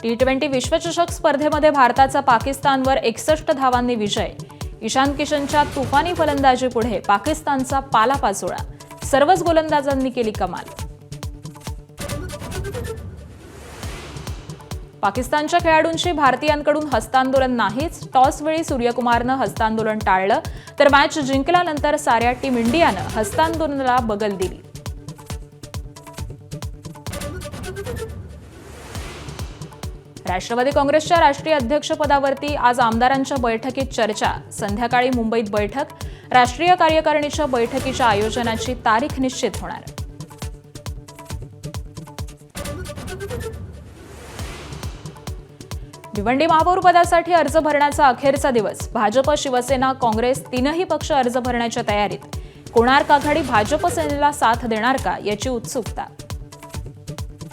T20 विश्वचषक स्पर्धेमध्ये भारताचा पाकिस्तानवर 61 धावांनी विजय। ईशान किशनच्या तुफानी फलंदाजीपुढे पाकिस्तानचा पालापाचोळा। सर्वच गोलंदाजांनी केली कमाल। पाकिस्तानच्या खेळाडूंशी भारतीयांकडून हस्तांदोलन नाहीच। टॉसवेळी सूर्यकुमारनं हस्तांदोलन टाळलं, तर मॅच जिंकल्यानंतर साऱ्या टीम इंडियानं हस्तांदोलनाला बगल दिली। राष्ट्रवादी काँग्रेसच्या राष्ट्रीय अध्यक्षपदावरती आज आमदारांच्या बैठकीत चर्चा। संध्याकाळी मुंबईत बैठक। राष्ट्रीय कार्यकारिणीच्या बैठकीच्या आयोजनाची तारीख निश्चित होणार। भिवंडी महापौर पदासाठी अर्ज भरण्याचा अखेरचा दिवस। भाजप, शिवसेना, काँग्रेस तीनही पक्ष अर्ज भरण्याच्या तयारीत। कोणार्क आघाडी भाजप सेनेला साथ देणार का याची उत्सुकता।